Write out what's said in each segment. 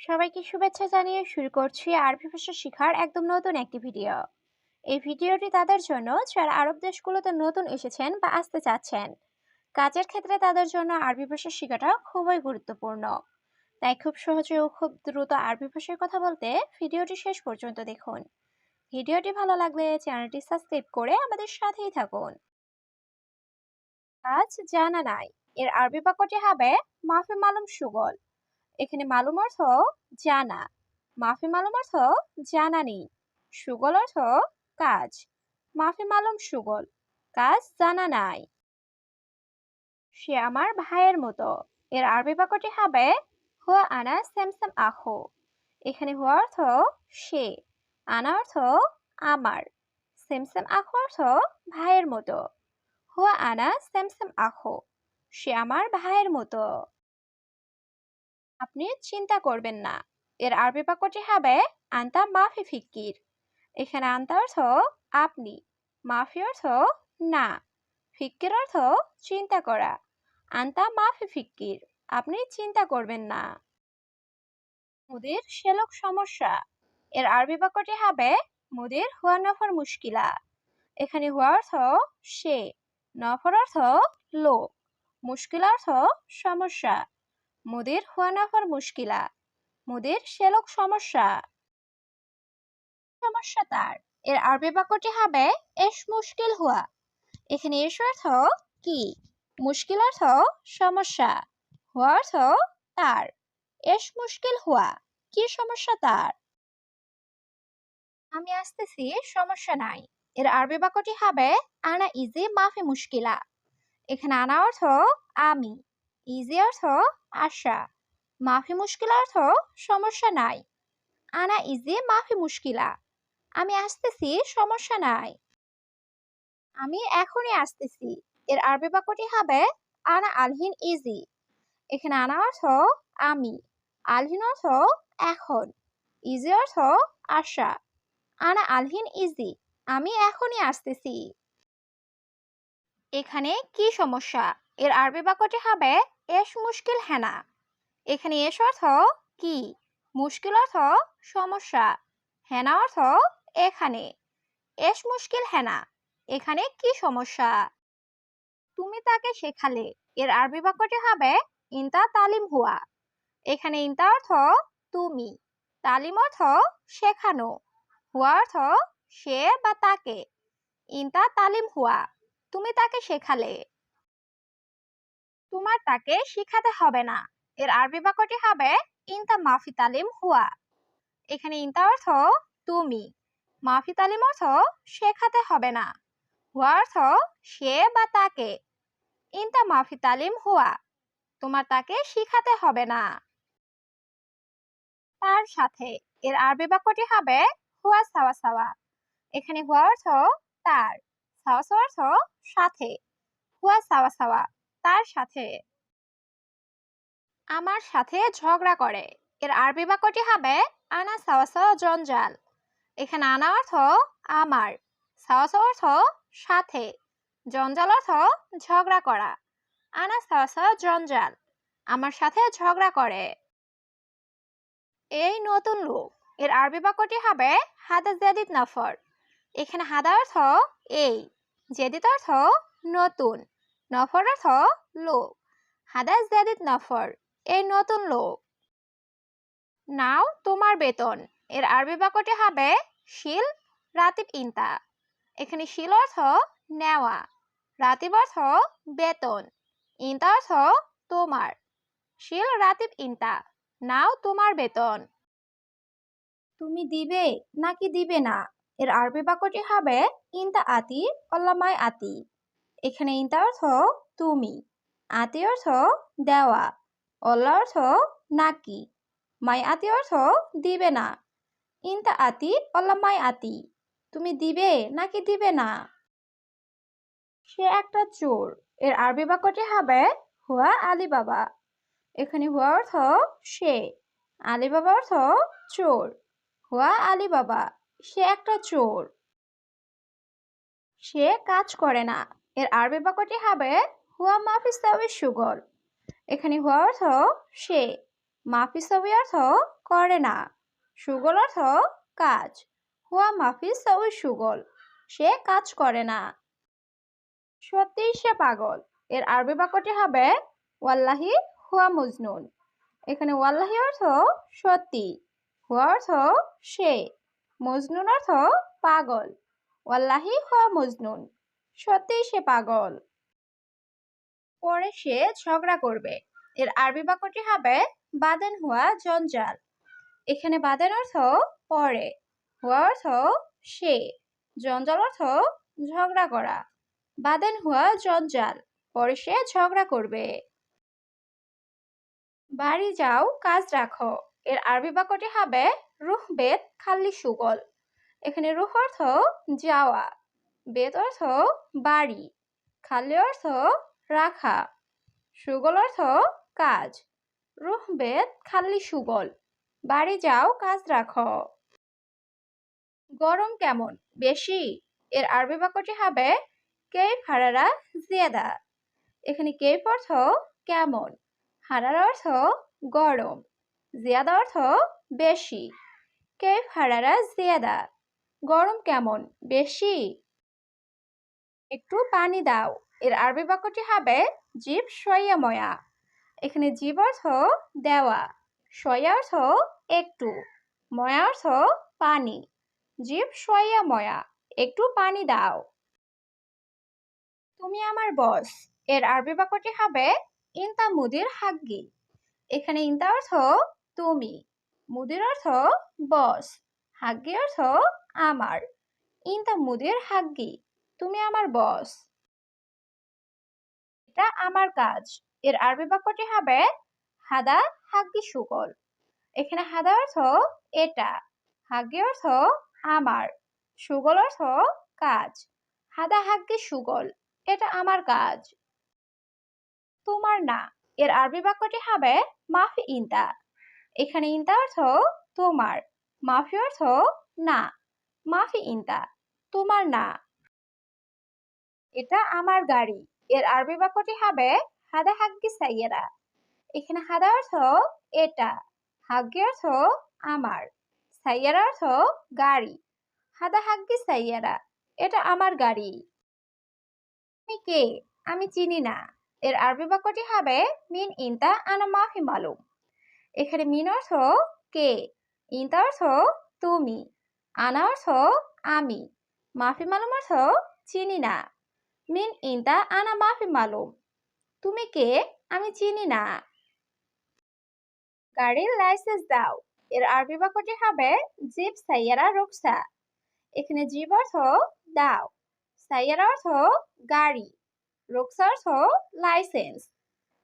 সবাইকে শুভেচ্ছা জানিয়ে শুরু করছি আরবি ভাষা শেখার একদম নতুন একটি ভিডিও। এই ভিডিওটি তাদের জন্য যারা আরব দেশগুলোতে নতুন এসেছেন বা আসতে চাচ্ছেন। কাজের ক্ষেত্রে তাদের জন্য আরবি ভাষা শেখাটা খুবই গুরুত্বপূর্ণ। তাই খুব সহজে ও খুব দ্রুত আরবি ভাষায় কথা বলতে ভিডিওটি শেষ পর্যন্ত দেখুন। ভিডিওটি ভালো লাগলে চ্যানেলটি সাবস্ক্রাইব করে আমাদের সাথেই থাকুন। আজ জানা নাই এর আরবি বাক্যটি হবে মাফি মালুম সুগল। এখানে মালুম অর্থ জানা, মাফি মালুম অর্থ জানা নেই, সুগল অর্থ কাজ। মাফি মালুম সুগল, কাজ জানা নাই। সে আমার ভাইয়ের মতো। এর আরবি বাক্যটি হবে হুয়া আনা স্যামসাম আখো। এখানে হুয়া অর্থ সে, আনা অর্থ আমার, স্যামসাম আখো অর্থ ভাইয়ের মতো। হুয়া আনা স্যামসাম আখো, সে আমার ভাইয়ের মতো। আপনি চিন্তা করবেন না। এর আরবি বাক্যটি হবে আন্তা মাফি ফিক্কির। এখানে আন্তা অর্থ আপনি, মাফি অর্থ না, ফিক্কির অর্থ চিন্তা করা। আন্তা মাফি ফিক্কির, আপনি চিন্তা করবেন না। মুদির সেলক সমস্যা। এর আরবি বাক্যটি হবে মুদির হুয়া নফর মুশকিলা। এখানে হুয়া অর্থ সে, নফর অর্থ লোক, মুশকিলা অর্থ সমস্যা। মুদির হুয়া নফর মুশকিলা, মুদির সেলক সমস্যা। সমস্যা তার। এর আরবি বাক্যটি হবে এস মুশকিল হুয়া। এখানে এস অর্থ কি, মুশকিল অর্থ সমস্যা, হুয়া অর্থ তার। এস মুশকিল হুয়া, কি সমস্যা তার। আমি আসতেছি, সমস্যা নাই। এর আরবি বাক্যটি হবে আনা ইজি মাফি মুশকিলা। এখানে আনা অর্থ আমি, ইজি অর্থ আসা, মাফি মুশকিলা অর্থ সমস্যা নাই। আনা ইজি মাফি মুশকিলা, আমি আসতেছি, সমস্যা নাই। আমি এখনই আসতেছি। এর আরবি বাক্যটি হবে আনা আলহিন ইজি। এখানে আনা অর্থ আমি, আলহিন অর্থ এখন, ইজি অর্থ আসা। আনা আলহিন ইজি, আমি এখনই আসতেছি। এখানে কি সমস্যা। এর আরবি বাক্যটি হবে এস মুশকিল হেনা। এখানে এস অর্থ কি, মুশকিল অর্থ সমস্যা, হেনা অর্থ এখানে। এস মুশকিল হেনা, এখানে কি সমস্যা। তুমি তাকে শেখালে। এর আরবি বাক্যটি হবে ইনতা তালিম হুয়া। এখানে ইনতা অর্থ তুমি, তালিম অর্থ শেখানো, হুয়া অর্থ সে বা তাকে। ইনতা তালিম হুয়া, তুমি তাকে শেখালে। তোমার তাকে শিখাতে হবে না। এর আরবি বাক্যটি হবে ইনতা মাফি তালিম হুয়া। এখানে ইনতা অর্থ তুমি, মাফি তালিম অর্থ শেখাতে হবে না, হুয়া অর্থ সে বা তাকে। ইনতা মাফি তালিম হুয়া, তোমার তাকে শিখাতে হবে না। তার সাথে। এর আরবি বাক্যটি হবে হুয়া সাওয়া সাওয়া। এখানে হুয়া অর্থ তার, সাওয়া সাওয়া অর্থ সাথে, হুয়া সাওয়া সাওয়া, তার সাথে। আমার সাথে ঝগড়া করে। এর আরবি বাক্যটি হবে আনা সাওয়া সাওয়া জঞ্জাল। এখানে আনা অর্থ আমার, সাওয়া সাওয়া অর্থ সাথে, জঞ্জাল অর্থ ঝগড়া করা। আনা সাওয়া সাওয়া জঞ্জাল, আমার সাথে ঝগড়া করে। এই নতুন লোক। এর আরবি বাক্যটি হবে হাদা জাদিদ নফর। এখানে হাদা অর্থ এই, জেদিদ অর্থ নতুন, নফর অর্থ লোক। হাদা জাদিদ নফর, এই নতুন লোক। নাও তোমার বেতন। এর আরবি বাক্যটি হবে শিল রাতিব ইনতা। এখানে শিল অর্থ নেওয়া, রাতিব অর্থ বেতন, ইনতা অর্থ তোমার। শিল রাতিব ইনতা, নাও তোমার বেতন। তুমি দিবে নাকি দিবে না। এর আরবি বাক্যটি হবে ইনতা আতি অল্লামাই আতি। এখানে ইনতা অর্থ তুমি, আতি অর্থ দেওয়া, অল্লা অর্থ নাকি, মাই আতি অর্থ দিবে না। ইনতা আতি অল্লামাই আতি, তুমি দিবে নাকি দিবে না। সে একটা চোর। এর আরবি বাক্যটি হবে হুয়া আলী বাবা। এখানে হুয়া অর্থ সে, আলী বাবা অর্থ চোর। হুয়া আলী বাবা, সে একটা চোর। সে কাজ করে না। এর আরবি বাক্যটি হবে হুয়া মাফিস তাওয়ি সুগল। এখানে হুয়া অর্থ সে, মাফিস তাওয়ি অর্থ করে না। সুগল অর্থ কাজ। হুয়া মাফি সউই সুগল, সে কাজ করে না। সত্যি সে পাগল, এর আরবি বাক্যটি হবে ওয়াল্লাহি হুয়া মজনুন। এখানে ওয়াল্লাহি অর্থ সত্যি, হুয়া অর্থ সে, মজনুন অর্থ পাগল। ওয়াল্লাহি হুয়া মজনুন, সত্যি সে পাগল। পরে সে ঝগড়া করবে, এর আরবি বাক্যটি হবে বাদেন হুয়া জঞ্জাল। এখানে বাদেন অর্থ পরে, হুয়া অর্থ সে, জঞ্জাল অর্থ ঝগড়া করা। বাদেন হুয়া জঞ্জাল, পরে সে ঝগড়া করবে। বাড়ি যাও কাজ রাখো, এর আরবি বাক্যটি হবে রুহ বেত খাল্লি সুগল। এখানে রুহ অর্থ যাওয়া, বেত অর্থ বাড়ি, খাল্লি অর্থ রাখা, সুগল অর্থ কাজ। রুহ বেত খাল্লি সুগল, বাড়ি যাও কাজ রাখো। গরম কেমন, বেশি, এর আরবি বাক্যটি হবে কেইফ হারারা জিয়াদা। এখানে কেইফ অর্থ কেমন, হারারা অর্থ গরম, জিয়াদা অর্থ বেশি। কেইফ হারারা জিয়াদা, গরম কেমন, বেশি। একটু পানি দাও, এর আরবি বাক্যটি হবে জিব শয়া ময়া। এখানে জিব অর্থ দেওয়া, শয়া অর্থ একটু, ময়া অর্থ পানি। জিব শয়া ময়া, একটু পানি দাও। তুমি আমার বস, এর আরবি বাক্যটি হবে ইনতা মুদির হাগ্গি। এখানে ইনতা অর্থ তুমি, মুদির অর্থ বস, হাগ্গি অর্থ আমার। ইনতা মুদির হাগ্গি, তুমি আমার বস। এটা আমার কাজ, এর আরবি বাক্যটি হবে হাদা হাগ্গি সুগল। এখানে হাদা অর্থ এটা, হাগ্গি অর্থ আমার, সুগল অর্থ কাজ। হাদা হাগ্গি সুগল, এটা আমার কাজ। তোমার না, এর আরবি বাক্যটি হবে মাফি ইনতা। এখানে ইনতা অর্থ তোমার, মাফি অর্থ না, মাফি ইনতা, তোমার না। এটা আমার গাড়ি, এর আরবি বাক্যটি হবে হাদা হাগ্গি সাইয়েরা। এখানে হাদা অর্থ এটা, হাগ্গি অর্থ আমার, সাইয়েরা অর্থ গাড়ি। হাদা হাগ্গি সাইয়েরা, এটা আমার গাড়ি। তুমি কে, আমি চিনি না, এর আরবি বাক্যটি হবে মিন ইনতা আনা মাফি মালুম। এখানে মিন অর্থ কে, ইনতা অর্থ তুমি, আনা অর্থ আমি, মাফি মালুম অর্থ চিনি না। মিন ইনতা আনা মাফি মালুম, তুমি কে, আমি চিনি না। গাড়ির লাইসেন্স দাও, এর আরবি বাক্যটি হবে জিব সাইয়ারা রুকসা। এখানে জিব অর্থ দাও, সাইয়ারা অর্থ গাড়ি, রুকসা অর্থ লাইসেন্স।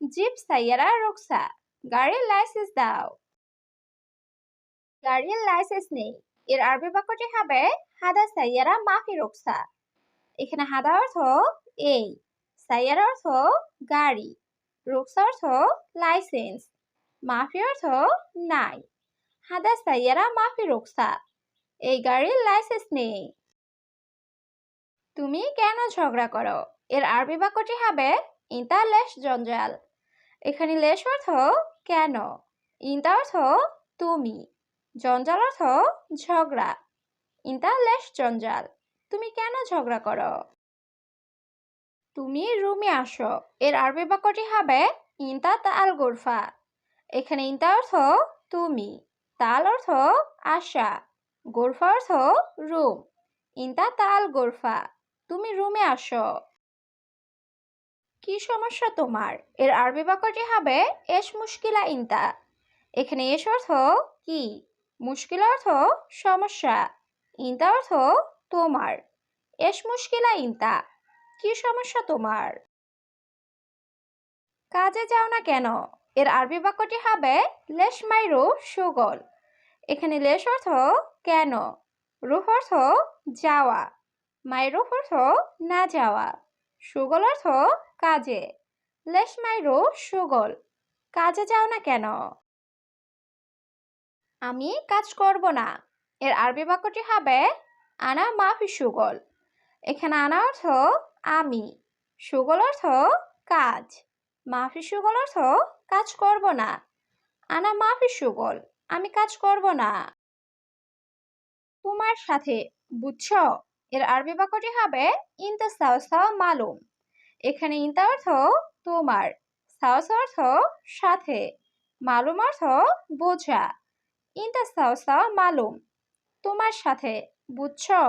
জিব সাইয়ারা রুকসা, গাড়ির লাইসেন্স দাও। গাড়ির লাইসেন্স নেই, এর আরবি বাক্যটি হবে হাদা সাইয়ারা মাফি রুকসা। এখানে হাদা অর্থ এই, সাইয়ারা অর্থ গাড়ি, রুকসা অর্থ লাইসেন্স, মাফি অর্থ নাই। হাদা সাইয়ারা মাফি রুকসা, এই গাড়ির লাইসেন্স নেই। তুমি কেন ঝগড়া করো, এর আরবি বাক্যটি হবে ইনতা লেশ জঞ্জাল। এখানে লেশ অর্থ কেন, ইনতা অর্থ তুমি, জঞ্জাল অর্থ ঝগড়া। ইনতা লেশ জঞ্জাল, তুমি কেন ঝগড়া করো। তুমি রুমে আসো, এর আরবি বাক্যটি হবে ইনতা তাল গোরফা। এখানে ইনতা অর্থ তুমি, তাল অর্থ আসা, গোরফা অর্থ রুম। ইনতা তাল গোরফা, তুমি রুমে আসো। কি সমস্যা তোমার, এর আরবি বাক্যটি হবে এস মুশকিলা ইনতা। এখানে এস অর্থ কি, মুশকিল অর্থ সমস্যা, ইনতা অর্থ তোমার। এস মুশকিলা ইনতা, কি সমস্যা তোমার। কাজে যাও না কেন, এর আরবি বাক্যটি হবে লেশ মাইরু সুগল। এখানে লেশ অর্থ কেন, রুহ অর্থ যাওয়া, মাইরুফ অর্থ না যাওয়া, সুগল অর্থ কাজে। লেশ মাইরু সুগল, কাজে যাও না কেন। আমি কাজ করব না, এর আরবি বাক্যটি হবে আনা মাফি সুগল। এখানে আনা অর্থ আমি, সুগল অর্থ কাজ, মাফি সুগল অর্থ কাজ করব না। আনা মাফি সুগল, আমি কাজ করব না। তোমার সাথে, বুঝছো? এর আরবি বাক্যটি হবে ইনতা সাও সাও মালুম। এখানে ইনতা অর্থ তোমার, সাও সাও অর্থ সাথে, মালুম অর্থ বোঝা। ইনতা সাও সাও মালুম, তোমার সাথে, বুঝছো?